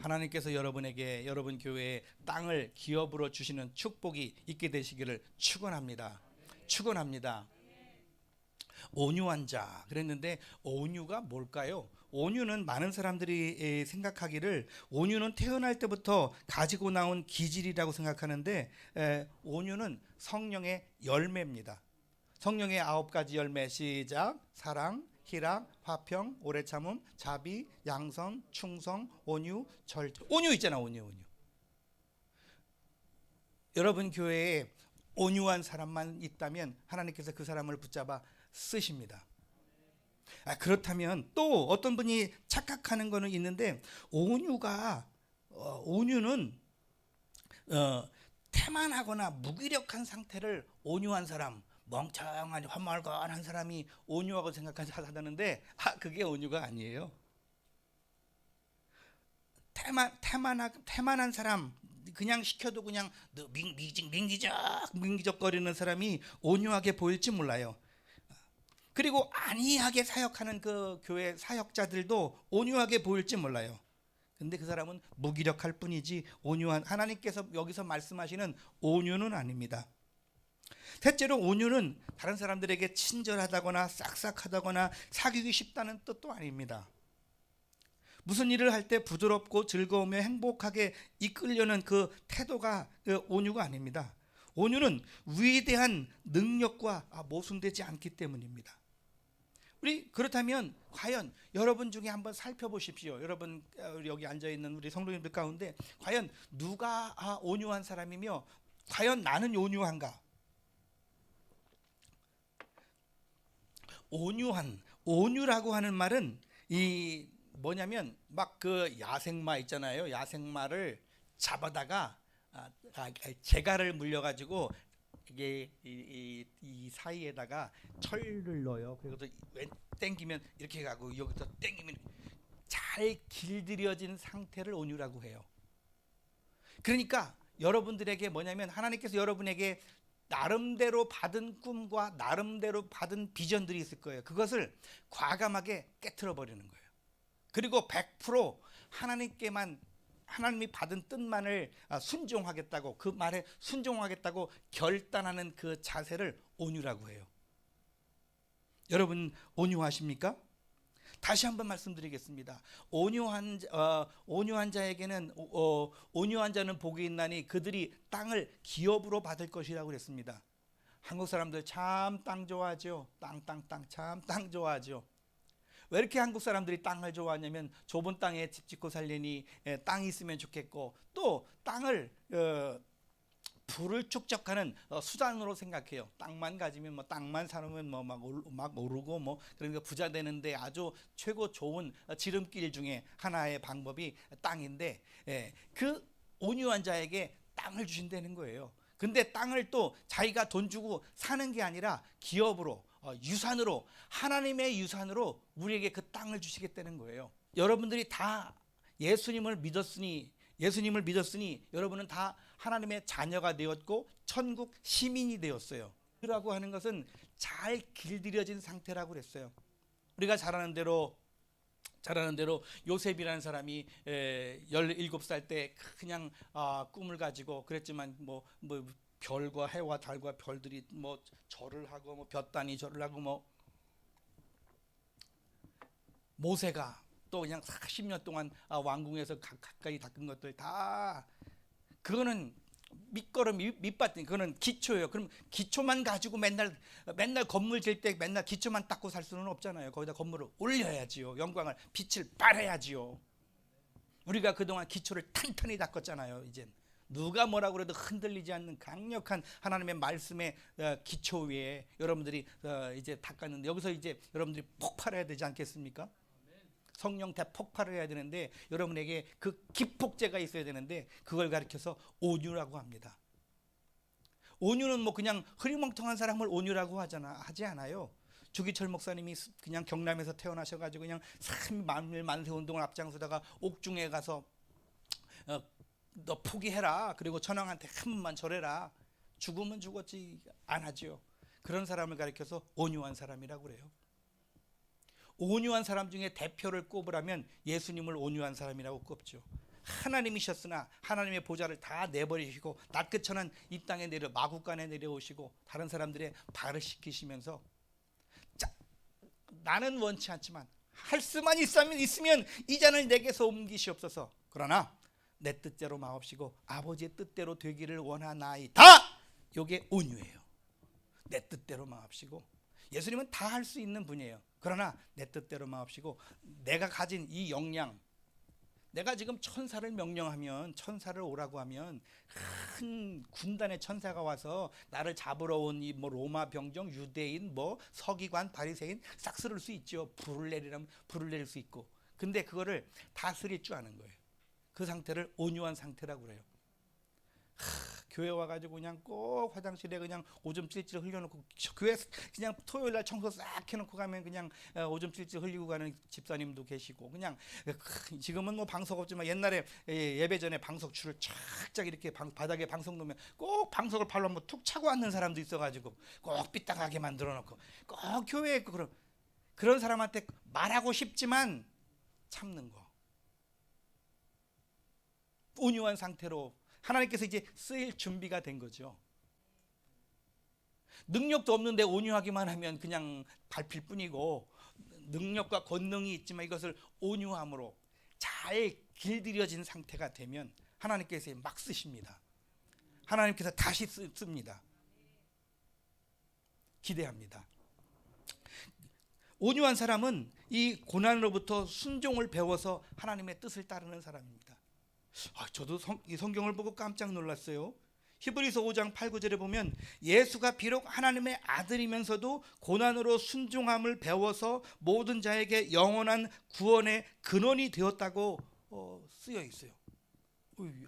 하나님께서 여러분에게 여러분 교회에 땅을 기업으로 주시는 축복이 있게 되시기를 축원합니다. 축원합니다. 온유한 자 그랬는데 온유가 뭘까요? 온유는 많은 사람들이 생각하기를 온유는 태어날 때부터 가지고 나온 기질이라고 생각하는데 온유는 성령의 열매입니다. 성령의 9가지 열매 시작. 사랑, 희락, 화평, 오래 참음, 자비, 양선, 충성, 온유, 절제. 온유 있잖아. 온유. 여러분 교회에 온유한 사람만 있다면 하나님께서 그 사람을 붙잡아 쓰십니다. 그렇다면 또 어떤 분이 착각하는 거는 있는데 온유는 태만하거나 무기력한 상태를 온유한 사람, 멍청한 화말건한 사람이 온유하고 생각하는데 그게 온유가 아니에요. 태만한 사람 그냥 시켜도 그냥 민기적거리는 사람이 온유하게 보일지 몰라요. 그리고 안이하게 사역하는 그 교회 사역자들도 온유하게 보일지 몰라요. 근데 그 사람은 무기력할 뿐이지 온유한, 하나님께서 여기서 말씀하시는 온유는 아닙니다. 셋째로 온유는 다른 사람들에게 친절하다거나 싹싹하다거나 사귀기 쉽다는 뜻도 아닙니다. 무슨 일을 할 때 부드럽고 즐거우며 행복하게 이끌려는 그 태도가 온유가 아닙니다. 온유는 위대한 능력과 모순되지 않기 때문입니다. 그렇다면 과연 여러분 중에 한번 살펴보십시오. 여러분 여기 앉아있는 우리 성도님들 가운데 과연 누가 온유한 사람이며 과연 나는 온유한가? 온유라고 하는 말은 이 뭐냐면 막 그 야생마 있잖아요. 야생마를 잡아다가 재갈을 물려가지고 이게 이 사이에다가 철을 넣어요. 그래서 땡기면 이렇게 가고 여기서 땡기면 잘 길들여진 상태를 온유라고 해요. 그러니까 여러분들에게 뭐냐면 하나님께서 여러분에게 나름대로 받은 꿈과 나름대로 받은 비전들이 있을 거예요. 그것을 과감하게 깨트려 버리는 거예요. 그리고 100% 하나님이 받은 뜻만을 순종하겠다고, 그 말에 순종하겠다고 결단하는 그 자세를 온유라고 해요. 여러분 온유하십니까? 다시 한번 말씀드리겠습니다. 온유한 자에게는 온유한 자는 복이 있나니 그들이 땅을 기업으로 받을 것이라고 그랬습니다. 한국 사람들 참 땅 좋아하죠. 땅 참 땅 좋아하죠. 왜 이렇게 한국 사람들이 땅을 좋아하냐면 좁은 땅에 집 짓고 살려니 땅이 있으면 좋겠고, 또 땅을 부를 축적하는 수단으로 생각해요. 땅만 가지면 땅만 사놓으면 막 오르고 그러니까 부자 되는데 아주 최고 좋은 지름길 중에 하나의 방법이 땅인데, 그 온유한 자에게 땅을 주신다는 거예요. 근데 땅을 또 자기가 돈 주고 사는 게 아니라 기업으로, 유산으로, 하나님의 유산으로 우리에게 그 땅을 주시겠다는 거예요. 여러분들이 다 예수님을 믿었으니 여러분은 다 하나님의 자녀가 되었고 천국 시민이 되었어요. 라고 하는 것은 잘 길들여진 상태라고 그랬어요. 우리가 잘 아는 대로 요셉이라는 사람이 17살 때 그냥 꿈을 가지고 그랬지만 별과 해와 달과 별들이 절을 하고 볕단이 절을 하고 모세가 또 그냥 40년 동안 왕궁에서 가까이 닦은 것들 다 그거는 밑바탕, 그거는 기초예요. 그럼 기초만 가지고 맨날 건물 질 때 맨날 기초만 닦고 살 수는 없잖아요. 거기다 건물을 올려야지요. 영광을 빛을 발해야지요. 우리가 그동안 기초를 탄탄히 닦았잖아요. 이젠 누가 뭐라고 그래도 흔들리지 않는 강력한 하나님의 말씀의 기초 위에 여러분들이 이제 닦았는데, 여기서 이제 여러분들이 폭발해야 되지 않겠습니까? 성령 대폭발을 해야 되는데 여러분에게 그 기폭제가 있어야 되는데 그걸 가리켜서 온유라고 합니다. 온유는 그냥 흐리멍텅한 사람을 온유라고 하지 않아요. 주기철 목사님이 그냥 경남에서 태어나셔가지고 그냥 만세 운동을 앞장서다가 옥중에 가서 너 포기해라, 그리고 천황한테 한 번만 절해라, 죽으면 죽었지 안 하지요. 그런 사람을 가리켜서 온유한 사람이라고 그래요. 온유한 사람 중에 대표를 꼽으라면 예수님을 온유한 사람이라고 꼽죠. 하나님이셨으나 하나님의 보좌를 다 내버리시고 낯끝천한 이 땅에 마구간에 내려오시고 다른 사람들의 발을 씻기시면서, 나는 원치 않지만 할 수만 있으면 이 잔을 내게서 옮기시옵소서. 그러나 내 뜻대로 마옵시고 아버지의 뜻대로 되기를 원하나이다. 이게 온유예요. 내 뜻대로 마옵시고. 예수님은 다 할 수 있는 분이에요. 그러나 내 뜻대로 마옵시고, 내가 가진 이 역량, 내가 지금 천사를 명령하면, 천사를 오라고 하면 큰 군단의 천사가 와서 나를 잡으러 온 이 로마 병정, 유대인, 서기관, 바리새인 싹 쓸을 수 있죠. 불을 내리라면 불을 내릴 수 있고. 근데 그거를 다스릴 줄 아는 거예요. 그 상태를 온유한 상태라고 그래요. 교회 와가지고 그냥 꼭 화장실에 그냥 오줌 찔찔 흘려놓고, 교회 그냥 토요일날 청소 싹 해놓고 가면 그냥 오줌 찔찔 흘리고 가는 집사님도 계시고, 그냥 지금은 방석 없지만 옛날에 예배 전에 방석줄을 쫙쫙 이렇게 바닥에 방석 놓으면 꼭 방석을 발로 한번 툭 차고 앉는 사람도 있어가지고 꼭 삐딱하게 만들어놓고, 꼭 교회에 그런 사람한테 말하고 싶지만 참는 거. 온유한 상태로 하나님께서 이제 쓰일 준비가 된 거죠. 능력도 없는데 온유하기만 하면 그냥 밟힐 뿐이고, 능력과 권능이 있지만 이것을 온유함으로 잘 길들여진 상태가 되면 하나님께서 막 쓰십니다. 하나님께서 다시 씁니다. 기대합니다. 온유한 사람은 이 고난으로부터 순종을 배워서 하나님의 뜻을 따르는 사람입니다. 저도 이 성경을 보고 깜짝 놀랐어요. 히브리서 5장 8, 9절에 보면 예수가 비록 하나님의 아들이면서도 고난으로 순종함을 배워서 모든 자에게 영원한 구원의 근원이 되었다고 쓰여 있어요.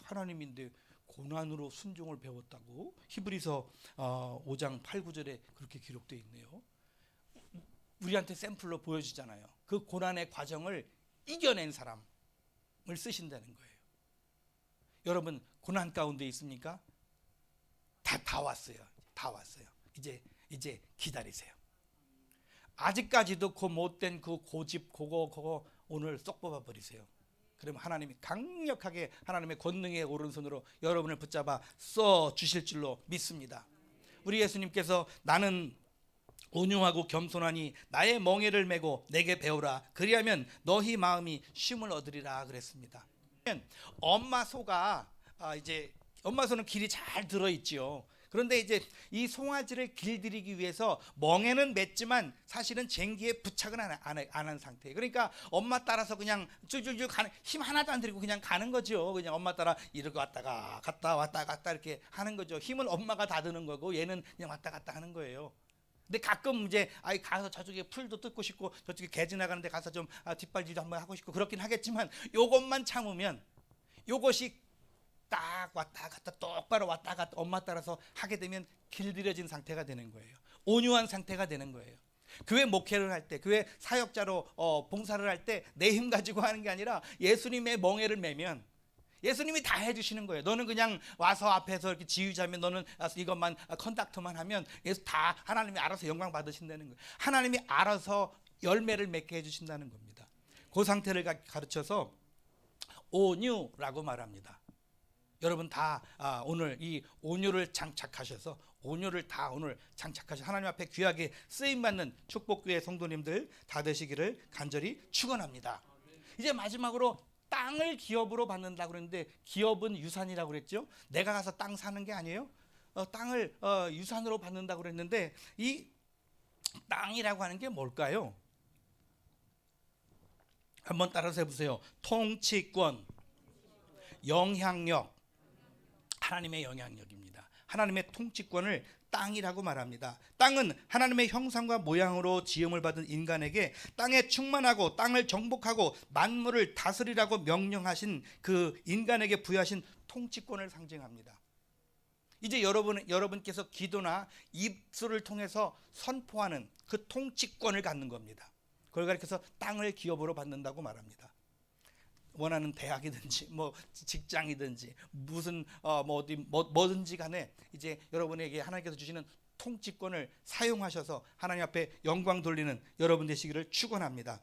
하나님인데 고난으로 순종을 배웠다고 히브리서 5장 8, 9절에 그렇게 기록되어 있네요. 우리한테 샘플로 보여주잖아요. 그 고난의 과정을 이겨낸 사람을 쓰신다는 거예요. 여러분 고난 가운데 있습니까? 다 왔어요. 다 왔어요. 이제 기다리세요. 아직까지도 그 못된 그 고집 그거 오늘 쏙 뽑아 버리세요. 그러면 하나님이 강력하게 하나님의 권능의 오른손으로 여러분을 붙잡아 써 주실 줄로 믿습니다. 우리 예수님께서 나는 온유하고 겸손하니 나의 멍에를 메고 내게 배우라. 그리하면 너희 마음이 쉼을 얻으리라 그랬습니다. 엄마 소가 엄마 소는 길이 잘 들어 있지요. 그런데 이제 이 송아지를 길들이기 위해서 멍에는 맸지만 사실은 쟁기에 부착은 안 한 상태예요. 그러니까 엄마 따라서 그냥 줄줄줄 가는, 힘 하나도 안 들이고 그냥 가는 거죠. 그냥 엄마 따라 이렇게 갔다 왔다 이렇게 하는 거죠. 힘은 엄마가 다 드는 거고 얘는 그냥 왔다 갔다 하는 거예요. 근데 가끔 이제 가서 저쪽에 풀도 뜯고 싶고 저쪽에 개 지나가는데 가서 좀 뒷발질도 한번 하고 싶고 그렇긴 하겠지만, 요것만 참으면 요것이 딱 왔다 갔다 똑바로 왔다 갔다 엄마 따라서 하게 되면 길들여진 상태가 되는 거예요. 온유한 상태가 되는 거예요. 교회 목회를 할 때, 교회 사역자로 봉사를 할 때 내 힘 가지고 하는 게 아니라 예수님의 멍에를 매면 예수님이 다 해주시는 거예요. 너는 그냥 와서 앞에서 이렇게 지휘자면, 너는 이것만 컨덕터만 하면 다 하나님이 알아서 영광 받으신다는 거예요. 하나님이 알아서 열매를 맺게 해주신다는 겁니다. 그 상태를 가르쳐서 온유라고 말합니다. 여러분 다 오늘 이 온유를 장착하셔서 하나님 앞에 귀하게 쓰임받는 축복교회 성도님들 다 되시기를 간절히 축원합니다. 이제 마지막으로 땅을 기업으로 받는다고 그랬는데, 기업은 유산이라고 그랬죠. 내가 가서 땅 사는 게 아니에요. 땅을 유산으로 받는다고 그랬는데, 이 땅이라고 하는 게 뭘까요? 한번 따라서 해보세요. 통치권, 영향력, 하나님의 영향력입니다. 하나님의 통치권을 땅이라고 말합니다. 땅은 하나님의 형상과 모양으로 지음을 받은 인간에게 땅에 충만하고 땅을 정복하고 만물을 다스리라고 명령하신 그 인간에게 부여하신 통치권을 상징합니다. 이제 여러분께서 기도나 입술을 통해서 선포하는 그 통치권을 갖는 겁니다. 그걸 가리켜서 땅을 기업으로 받는다고 말합니다. 원하는 대학이든지 직장이든지 무슨 뭐든지 간에 이제 여러분에게 하나님께서 주시는 통치권을 사용하셔서 하나님 앞에 영광 돌리는 여러분 되시기를 축원합니다.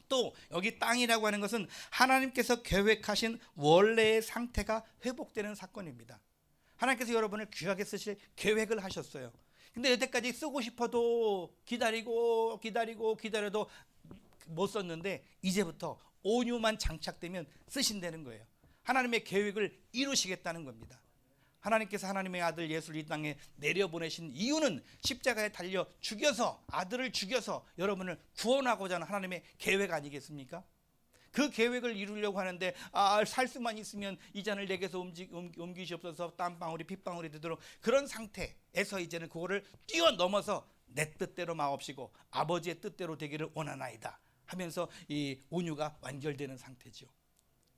또 여기 땅이라고 하는 것은 하나님께서 계획하신 원래의 상태가 회복되는 사건입니다. 하나님께서 여러분을 귀하게 쓰실 계획을 하셨어요. 근데 여태까지 쓰고 싶어도 기다려도 못 썼는데 이제부터 온유만 장착되면 쓰신다는 거예요. 하나님의 계획을 이루시겠다는 겁니다. 하나님께서 하나님의 아들 예수를 이 땅에 내려보내신 이유는 십자가에 달려 죽여서, 아들을 죽여서 여러분을 구원하고자 하는 하나님의 계획 아니겠습니까? 그 계획을 이루려고 하는데 살 수만 있으면 이 잔을 내게서 옮기시옵소서, 땀방울이 핏방울이 되도록, 그런 상태에서 이제는 그거를 뛰어넘어서 내 뜻대로 마옵시고 아버지의 뜻대로 되기를 원하나이다 하면서 이 온유가 완결되는 상태죠.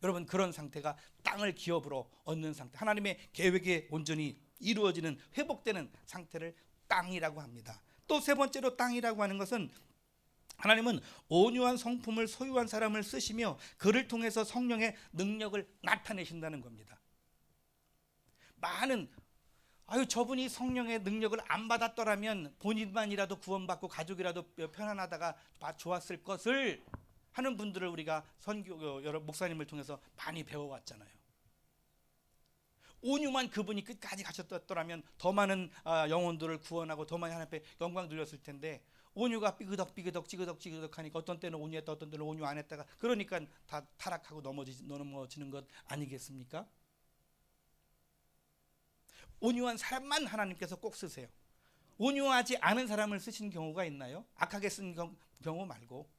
여러분, 그런 상태가 땅을 기업으로 얻는 상태, 하나님의 계획이 온전히 이루어지는, 회복되는 상태를 땅이라고 합니다. 또 세 번째로 땅이라고 하는 것은 하나님은 온유한 성품을 소유한 사람을 쓰시며 그를 통해서 성령의 능력을 나타내신다는 겁니다. 많은 저분이 성령의 능력을 안 받았더라면 본인만이라도 구원받고 가족이라도 편안하다가 좋았을 것을 하는 분들을 우리가 여러 목사님을 통해서 많이 배워왔잖아요. 온유만 그분이 끝까지 가셨더라면 더 많은 영혼들을 구원하고 더 많이 하나님 앞에 영광 돌렸을 텐데, 온유가 찌그덕 하니까 어떤 때는 온유했다, 어떤 때는 온유 안 했다가, 그러니까 다 타락하고 넘어지는 것 아니겠습니까? 온유한 사람만 하나님께서 꼭 쓰세요. 온유하지 않은 사람을 쓰신 경우가 있나요? 악하게 쓴 경우 말고.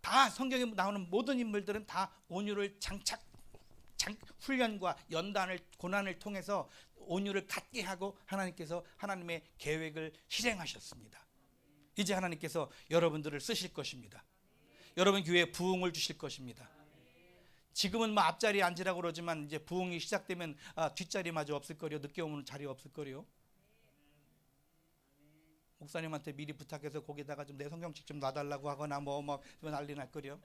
다 성경에 나오는 모든 인물들은 다 온유를 훈련과 연단을, 고난을 통해서 온유를 갖게 하고 하나님께서 하나님의 계획을 실행하셨습니다. 이제 하나님께서 여러분들을 쓰실 것입니다. 여러분 교회에 부흥을 주실 것입니다. 지금은 앞자리에 앉으라고 그러지만 이제 부흥이 시작되면 뒷자리마저 없을 거요. 늦게 오면 자리 없을 거요. 목사님한테 미리 부탁해서 거기다가 좀 내 성경책 좀 놔달라고 하거나 뭐 난리 날 거요.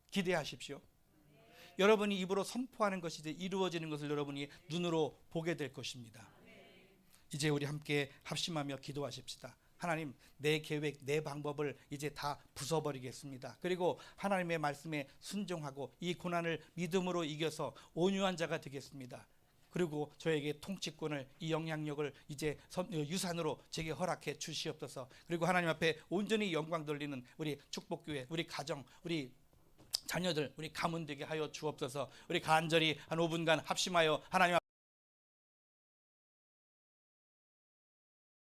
기대하십시오. 여러분이 입으로 선포하는 것이 이제 이루어지는 것을 여러분이 눈으로 보게 될 것입니다. 이제 우리 함께 합심하며 기도하십시다. 하나님, 내 계획, 내 방법을 이제 다 부숴버리겠습니다. 그리고 하나님의 말씀에 순종하고 이 고난을 믿음으로 이겨서 온유한 자가 되겠습니다. 그리고 저에게 통치권을, 이 영향력을 이제 유산으로 제게 허락해 주시옵소서. 그리고 하나님 앞에 온전히 영광 돌리는 우리 축복교회, 우리 가정, 우리 자녀들, 우리 가문 되게 하여 주옵소서. 우리 간절히 한 5분간 합심하여 하나님